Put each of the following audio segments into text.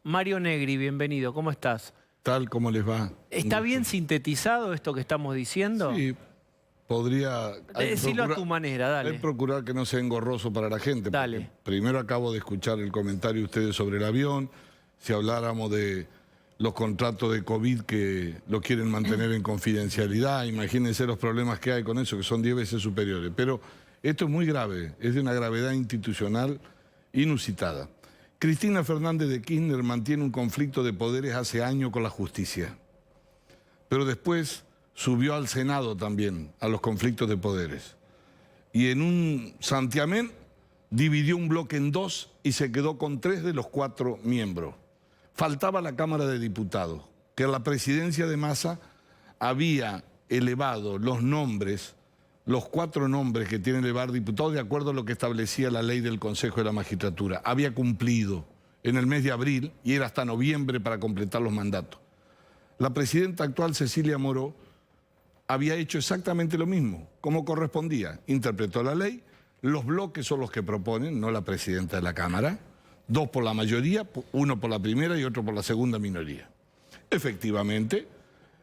Mario Negri, bienvenido, ¿cómo estás? Tal como les va. ¿Está bien sintetizado esto que estamos diciendo? Sí, podría... Decilo a tu manera, Hay dale. que procurar que no sea engorroso para la gente. Dale. Primero acabo de escuchar el comentario de ustedes sobre el avión. Si habláramos de los contratos de COVID que lo quieren mantener en confidencialidad, imagínense los problemas que hay con eso, que son 10 veces superiores. Pero esto es muy grave, es de una gravedad institucional inusitada. Cristina Fernández de Kirchner mantiene un conflicto de poderes hace años con la justicia. Pero después subió al Senado también, a los conflictos de poderes. Y en un santiamén dividió un bloque en dos y se quedó con 3 de los 4 miembros. Faltaba la Cámara de Diputados, que la presidencia de Massa había elevado los nombres, los 4 nombres que tiene elevar diputados de acuerdo a lo que establecía la ley del Consejo de la Magistratura. Había cumplido en el mes de abril y era hasta noviembre para completar los mandatos. La presidenta actual, Cecilia Moró, había hecho exactamente lo mismo, como correspondía. Interpretó la ley, los bloques son los que proponen, no la presidenta de la Cámara, 2 por la mayoría, 1 por la primera y otro por la segunda minoría. Efectivamente,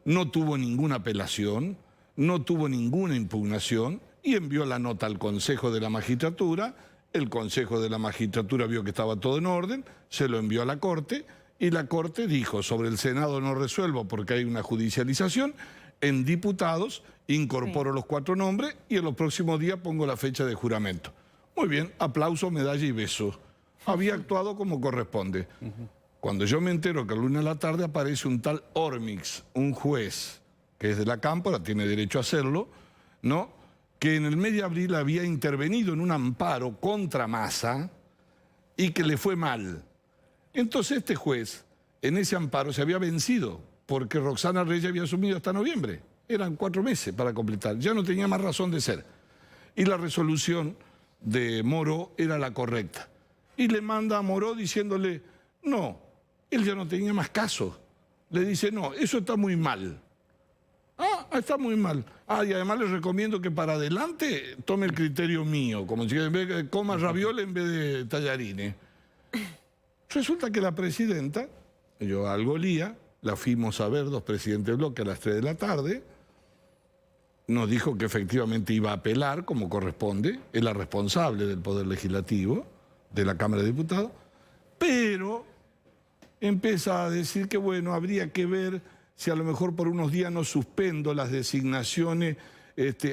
no tuvo ninguna apelación, no tuvo ninguna impugnación y envió la nota al Consejo de la Magistratura. El Consejo de la Magistratura vio que estaba todo en orden, se lo envió a la Corte y la Corte dijo: sobre el Senado no resuelvo porque hay una judicialización, en diputados incorporo los 4 nombres y en los próximos días pongo la fecha de juramento. Muy bien, aplauso, medalla y beso. Había actuado como corresponde. Cuando yo me entero que el lunes a la tarde aparece un tal Ormix, un juez que es de la Cámpora, tiene derecho a hacerlo, ¿no?, que en el mes de abril había intervenido en un amparo contra Massa y que le fue mal. Entonces este juez, en ese amparo, se había vencido, porque Roxana Reyes había asumido hasta noviembre. Eran 4 meses para completar, ya no tenía más razón de ser. Y la resolución de Moró era la correcta. Y le manda a Moró diciéndole: no, él ya no tenía más caso. Le dice: no, eso está muy mal. Ah, está muy mal. Ah, y además les recomiendo que para adelante tome el criterio mío, como si en vez de coma ravioles en vez de tallarines. Resulta que la presidenta, yo algo lía, la fuimos a ver 2 presidentes de bloque a las 3 de la tarde, nos dijo que efectivamente iba a apelar como corresponde, es la responsable del Poder Legislativo, de la Cámara de Diputados, pero empieza a decir que bueno, habría que ver si a lo mejor por unos días no suspendo las designaciones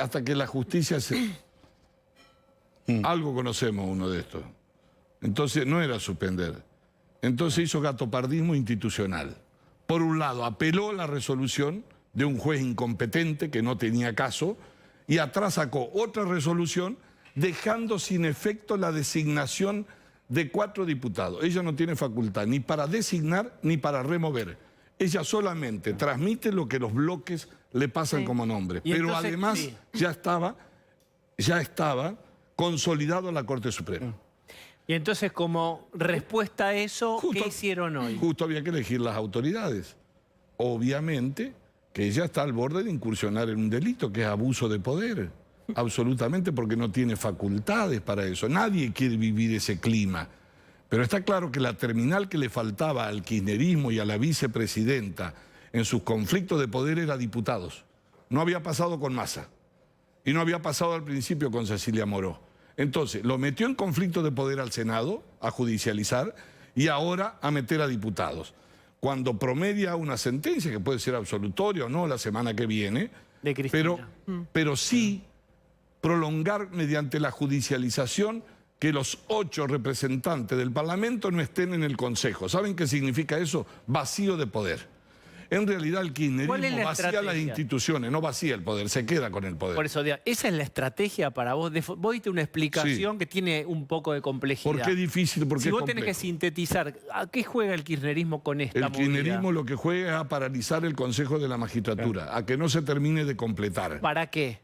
hasta que la justicia se... Algo conocemos uno de estos. Entonces no era suspender. Entonces hizo gatopardismo institucional. Por un lado, apeló la resolución de un juez incompetente que no tenía caso y atrás sacó otra resolución dejando sin efecto la designación de 4 diputados. Ella no tiene facultad ni para designar ni para remover. Ella solamente transmite lo que los bloques le pasan como nombre. Y pero entonces, además sí, ya estaba consolidado la Corte Suprema. Y entonces, como respuesta a eso, ¿qué hicieron hoy? Justo había que elegir las autoridades. Obviamente que ella está al borde de incursionar en un delito que es abuso de poder. Absolutamente, porque no tiene facultades para eso. Nadie quiere vivir ese clima. Pero está claro que la terminal que le faltaba al kirchnerismo y a la vicepresidenta en sus conflictos de poder era diputados. No había pasado con Massa. Y no había pasado al principio con Cecilia Moró. Entonces, lo metió en conflicto de poder al Senado, a judicializar, y ahora a meter a diputados. Cuando promedia una sentencia, que puede ser absolutoria o no, la semana que viene, De Cristina. pero sí prolongar mediante la judicialización que los 8 representantes del Parlamento no estén en el Consejo. ¿Saben qué significa eso? Vacío de poder. En realidad el kirchnerismo vacía las instituciones, no vacía el poder, se queda con el poder. Por eso, esa es la estrategia para vos. Vos diste una explicación que tiene un poco de complejidad. ¿Por qué es difícil? Porque si es vos complejo. tenés que sintetizar, ¿a qué juega el kirchnerismo con esta movida? El kirchnerismo lo que juega es a paralizar el Consejo de la Magistratura, a que no se termine de completar. ¿Para qué?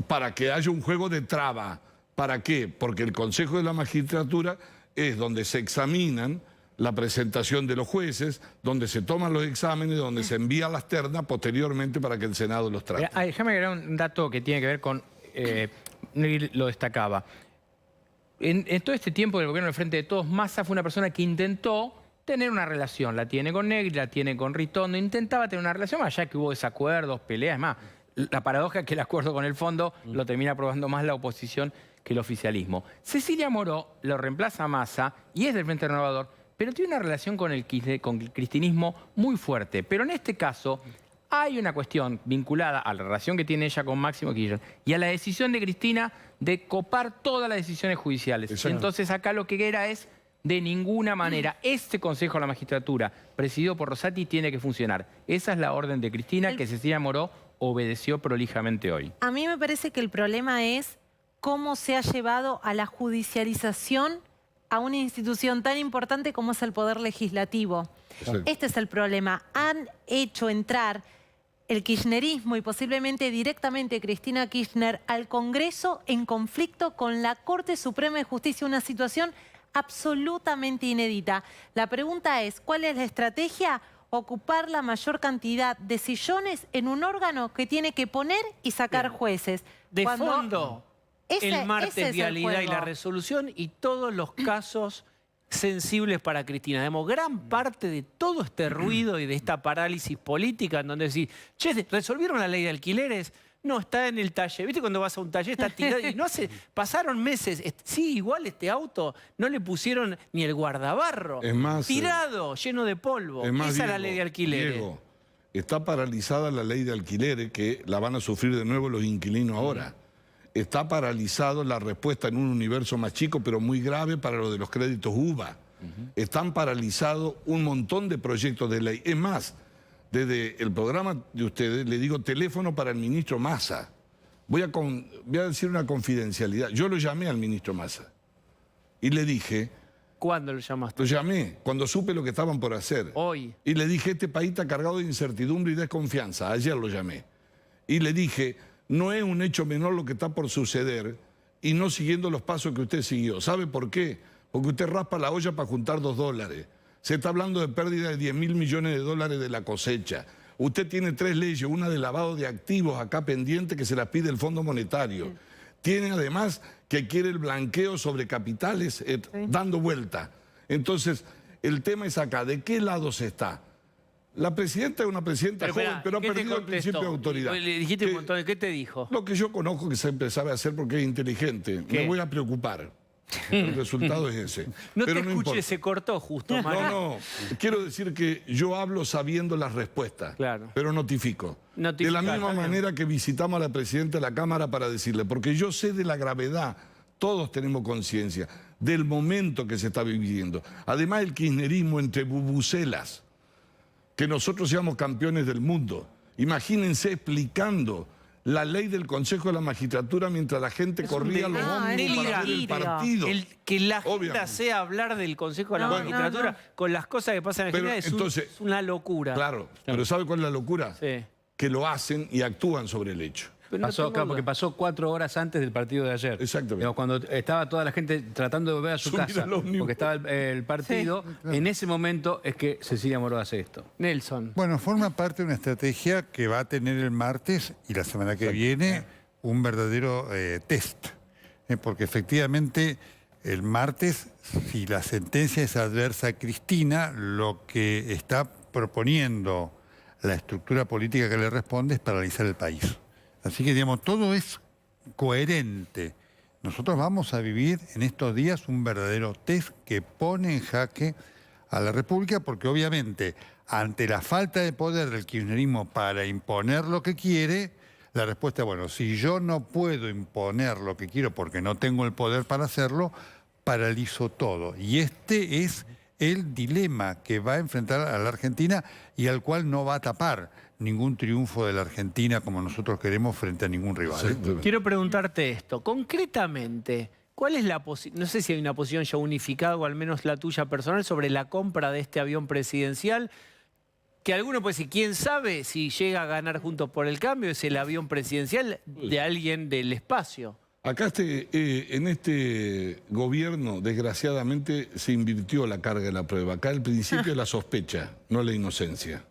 Para que haya un juego de traba. ¿Para qué? Porque el Consejo de la Magistratura es donde se examinan la presentación de los jueces, donde se toman los exámenes, donde se envían las ternas posteriormente para que el Senado los trate. Déjame agregar un dato que tiene que ver con, Negri lo destacaba. En todo este tiempo del gobierno del Frente de Todos, Massa fue una persona que intentó tener una relación. La tiene con Negri, la tiene con Ritondo. Intentaba tener una relación, más allá que hubo desacuerdos, peleas, más. La paradoja es que el acuerdo con el fondo lo termina aprobando más la oposición que el oficialismo. Cecilia Moró lo reemplaza a Massa y es del Frente Renovador, pero tiene una relación con el cristinismo muy fuerte. Pero en este caso hay una cuestión vinculada a la relación que tiene ella con Máximo Kirchner y a la decisión de Cristina de copar todas las decisiones judiciales. Exacto. Entonces acá lo que era es, de ninguna manera, este Consejo de la Magistratura, presidido por Rosati, tiene que funcionar. Esa es la orden de Cristina que Cecilia Moró obedeció prolijamente hoy. A mí me parece que el problema es cómo se ha llevado a la judicialización a una institución tan importante como es el Poder Legislativo. Sí. Este es el problema. Han hecho entrar el kirchnerismo y posiblemente directamente Cristina Kirchner al Congreso en conflicto con la Corte Suprema de Justicia, una situación absolutamente inédita. La pregunta es, ¿cuál es la estrategia? Ocupar la mayor cantidad de sillones en un órgano que tiene que poner y sacar jueces. De Cuando fondo, el martes ese es el vialidad y la juego. resolución y todos los casos sensibles para Cristina. Digamos, gran parte de todo este ruido y de esta parálisis política en donde decís, che, ¿resolvieron la ley de alquileres? No, está en el taller. ¿Viste cuando vas a un taller? Está tirado y no hace... Pasaron meses. Sí, igual este auto no le pusieron ni el guardabarro. Es más, tirado, lleno de polvo. Es más, Esa es la Diego, ley de alquileres. Diego, está paralizada la ley de alquileres, que la van a sufrir de nuevo los inquilinos ahora. Está paralizado la respuesta en un universo más chico, pero muy grave para lo de los créditos UVA. Están paralizados un montón de proyectos de ley. Es más, desde el programa de ustedes le digo teléfono para el ministro Massa. Voy a decir una confidencialidad. Yo lo llamé al ministro Massa y le dije... ¿Cuándo lo llamaste? Lo llamé cuando supe lo que estaban por hacer. Hoy. Y le dije, este país está cargado de incertidumbre y desconfianza. Ayer lo llamé. Y le dije, no es un hecho menor lo que está por suceder y no siguiendo los pasos que usted siguió. ¿Sabe por qué? Porque usted raspa la olla para juntar $2. Se está hablando de pérdida de 10.000 millones de dólares de la cosecha. Usted tiene 3 leyes, una de lavado de activos acá pendiente que se las pide el Fondo Monetario. Tiene además que quiere el blanqueo sobre capitales dando vuelta. Entonces, el tema es acá, ¿de qué lado se está? La presidenta es una presidenta joven, espera, pero ha ¿qué te perdido el contestó? principio de autoridad. Le dijiste un montón. ¿Qué te dijo? Lo que yo conozco que siempre sabe hacer porque es inteligente. ¿Qué? Me voy a preocupar. El resultado es ese. No Pero te escuché, importa. se cortó justo, Mario. No, quiero decir que yo hablo sabiendo las respuestas, Claro. pero notifico. Notificar, De la misma está bien. manera que visitamos a la presidenta de la Cámara para decirle, porque yo sé de la gravedad, todos tenemos conciencia, del momento que se está viviendo. Además, el kirchnerismo entre bubucelas, que nosotros seamos campeones del mundo. Imagínense explicando la ley del Consejo de la Magistratura mientras la gente corría a los No, ómnibus es para ver el delirio. partido. Que la agenda Obviamente. sea hablar del Consejo de la No, Magistratura no. con las cosas que pasan en Pero general entonces- es una locura. Claro, pero ¿sabe cuál es la locura? Sí. Que lo hacen y actúan sobre el hecho. Pero no Pasó, tengo claro, duda. porque pasó 4 horas antes del partido de ayer. Exactamente. Digamos, cuando estaba toda la gente tratando de volver a su Subir casa, al ómnibus. porque estaba el partido, en ese momento es que Cecilia Moró hace esto. Nelson. Bueno, forma parte de una estrategia que va a tener el martes y la semana que viene un verdadero test. Porque efectivamente el martes, si la sentencia es adversa a Cristina, lo que está proponiendo la estructura política que le responde es paralizar el país. Así que, digamos, todo es coherente. Nosotros vamos a vivir en estos días un verdadero test que pone en jaque a la República, porque obviamente ante la falta de poder del kirchnerismo para imponer lo que quiere, la respuesta es, bueno, si yo no puedo imponer lo que quiero porque no tengo el poder para hacerlo, paralizo todo. Y este es el dilema que va a enfrentar a la Argentina y al cual no va a tapar ningún triunfo de la Argentina como nosotros queremos frente a ningún rival. Quiero preguntarte esto. Concretamente, ¿cuál es la posición? No sé si hay una posición ya unificada o al menos la tuya personal sobre la compra de este avión presidencial. Que alguno puede decir, ¿quién sabe si llega a ganar Juntos por el Cambio? Es el avión presidencial de alguien del espacio. Acá en este gobierno, desgraciadamente, se invirtió la carga de la prueba. Acá el principio es la sospecha, no la inocencia,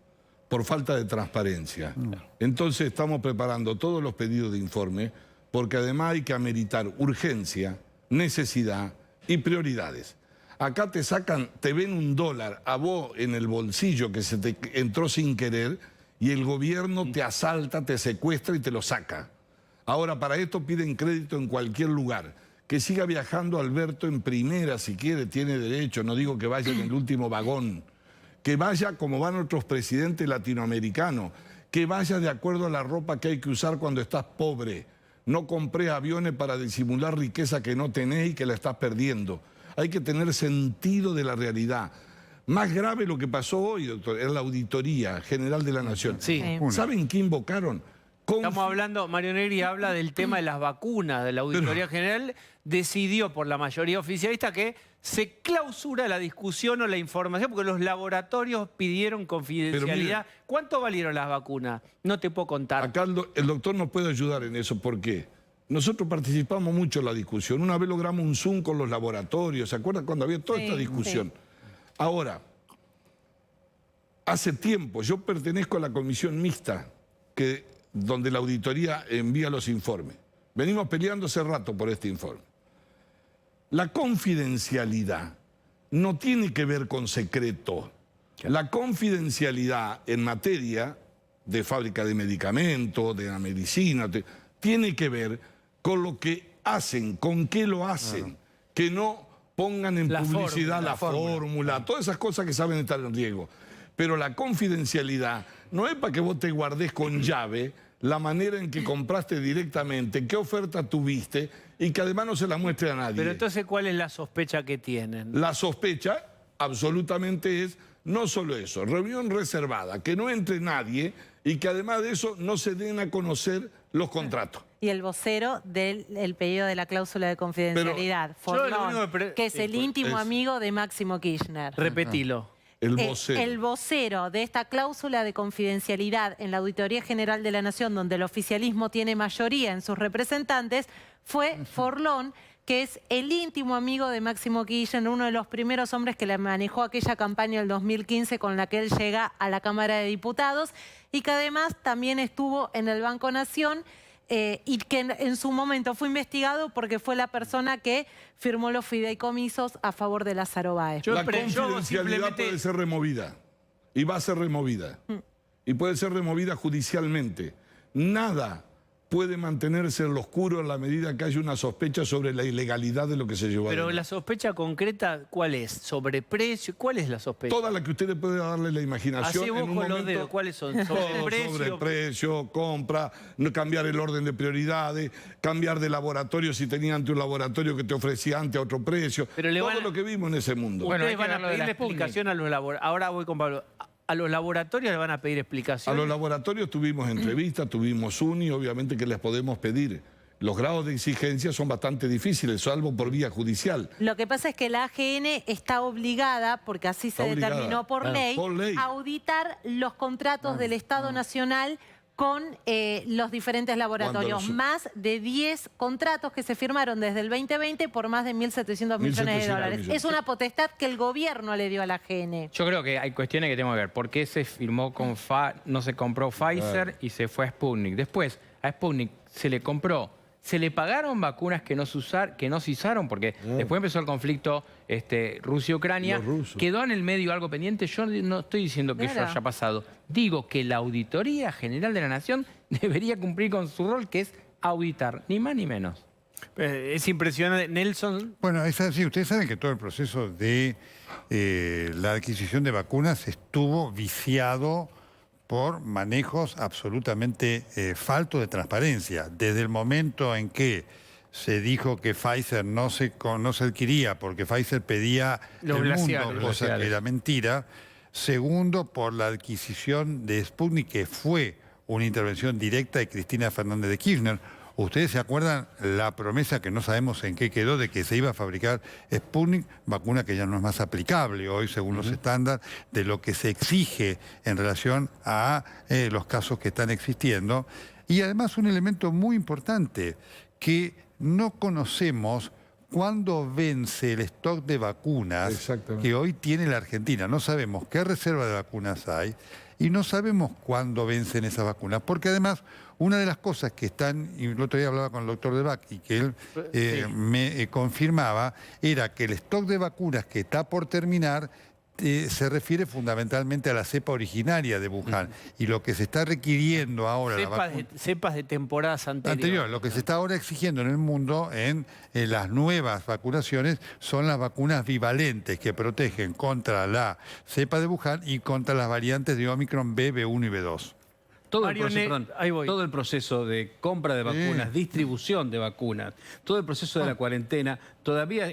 por falta de transparencia. Entonces estamos preparando todos los pedidos de informe, porque además hay que ameritar urgencia, necesidad y prioridades. Acá te sacan, te ven $1 a vos en el bolsillo que se te entró sin querer y el gobierno te asalta, te secuestra y te lo saca. Ahora, para esto piden crédito en cualquier lugar. Que siga viajando Alberto en primera, si quiere, tiene derecho. No digo que vaya en el último vagón. Que vaya como van otros presidentes latinoamericanos. Que vaya de acuerdo a la ropa que hay que usar cuando estás pobre. No compré aviones para disimular riqueza que no tenés y que la estás perdiendo. Hay que tener sentido de la realidad. Más grave lo que pasó hoy, doctor, es la Auditoría General de la Nación. Sí. ¿Saben qué invocaron? Estamos hablando, Mario Negri habla del tema de las vacunas, de la Auditoría General, decidió por la mayoría oficialista que se clausura la discusión o la información, porque los laboratorios pidieron confidencialidad. ¿Cuánto valieron las vacunas? No te puedo contar. Acá el doctor nos puede ayudar en eso, ¿por qué? Nosotros participamos mucho en la discusión. Una vez logramos un Zoom con los laboratorios, ¿se acuerdan cuando había toda esta discusión? Sí. Ahora, hace tiempo, yo pertenezco a la comisión mixta, donde la auditoría envía los informes. Venimos peleando hace rato por este informe. La confidencialidad no tiene que ver con secreto. La confidencialidad en materia de fábrica de medicamentos, de la medicina, tiene que ver con lo que hacen, con qué lo hacen, que no pongan en publicidad la fórmula, todas esas cosas que saben estar en riesgo. Pero la confidencialidad no es para que vos te guardes con llave la manera en que compraste directamente, qué oferta tuviste y que además no se la muestre a nadie. Pero entonces, ¿cuál es la sospecha que tienen? La sospecha absolutamente es no solo eso, reunión reservada, que no entre nadie y que además de eso no se den a conocer los contratos. Y el vocero del pedido de la cláusula de confidencialidad, Forlón, que es el íntimo amigo de Máximo Kirchner. Repetilo. El vocero. El vocero de esta cláusula de confidencialidad en la Auditoría General de la Nación, donde el oficialismo tiene mayoría en sus representantes, fue Forlón, que es el íntimo amigo de Máximo Kirchner, uno de los primeros hombres que le manejó aquella campaña del 2015 con la que él llega a la Cámara de Diputados y que además también estuvo en el Banco Nación y que en su momento fue investigado porque fue la persona que firmó los fideicomisos a favor de Lázaro Báez. La confidencialidad puede ser removida y va a ser removida. Y puede ser removida judicialmente. Nada puede mantenerse en lo oscuro en la medida que haya una sospecha sobre la ilegalidad de lo que se llevó Pero adelante. la sospecha concreta, ¿cuál es? ¿Sobre precio? ¿Cuál es la sospecha? Toda la que usted puede darle la imaginación. Así vos en un con momento, los dedos, ¿cuáles son? Sobre precio, compra, no cambiar el orden de prioridades, cambiar de laboratorio si tenía ante un laboratorio que te ofrecía antes a otro precio. Pero todo lo que vimos en ese mundo. Bueno, Ustedes van a pedirle explicación a los laboratorios. Ahora voy con Pablo. A los laboratorios le van a pedir explicación. A los laboratorios tuvimos entrevistas, tuvimos UNI, obviamente que les podemos pedir. Los grados de exigencia son bastante difíciles, salvo por vía judicial. Lo que pasa es que la AGN está obligada, porque así se determinó por ley, a auditar los contratos del Estado Nacional con los diferentes laboratorios. Más de 10 contratos que se firmaron desde el 2020 por más de 1.700 millones de dólares. Es una potestad que el gobierno le dio a la AGN. Yo creo que hay cuestiones que tenemos que ver. ¿Por qué se firmó con no se compró Pfizer y se fue a Sputnik? Después, a Sputnik se le compró, se le pagaron vacunas que no se usaron, porque después empezó el conflicto Rusia-Ucrania. ¿Quedó en el medio algo pendiente? Yo no estoy diciendo que eso haya pasado. Digo que la Auditoría General de la Nación debería cumplir con su rol, que es auditar, ni más ni menos. Es impresionante. Nelson. Bueno, es así. Ustedes saben que todo el proceso de la adquisición de vacunas estuvo viciado por manejos absolutamente faltos de transparencia. Desde el momento en que se dijo que Pfizer no se adquiría porque Pfizer pedía el mundo, cosa que era mentira. Segundo, por la adquisición de Sputnik, que fue una intervención directa de Cristina Fernández de Kirchner. ¿Ustedes se acuerdan la promesa que no sabemos en qué quedó de que se iba a fabricar Sputnik, vacuna que ya no es más aplicable hoy según los estándares de lo que se exige en relación a los casos que están existiendo? Y además un elemento muy importante, que no conocemos cuándo vence el stock de vacunas Exactamente. que hoy tiene la Argentina. No sabemos qué reserva de vacunas hay y no sabemos cuándo vencen esas vacunas. Porque además, una de las cosas que están, y el otro día hablaba con el doctor Debac y que él me confirmaba, era que el stock de vacunas que está por terminar se refiere fundamentalmente a la cepa originaria de Wuhan. Y lo que se está requiriendo ahora... Cepas de temporadas anteriores. Lo que se está ahora exigiendo en el mundo en las nuevas vacunaciones son las vacunas bivalentes que protegen contra la cepa de Wuhan y contra las variantes de Omicron B, B1 y B2. Todo el proceso de compra de vacunas, distribución de vacunas, todo el proceso de la cuarentena, todavía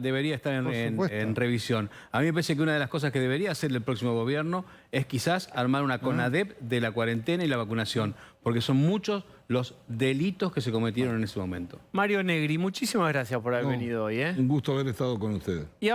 debería estar en revisión. A mí me parece que una de las cosas que debería hacer el próximo gobierno es quizás armar una CONADEP de la cuarentena y la vacunación, porque son muchos los delitos que se cometieron en ese momento. Mario Negri, muchísimas gracias por haber venido hoy. Un gusto haber estado con ustedes. Y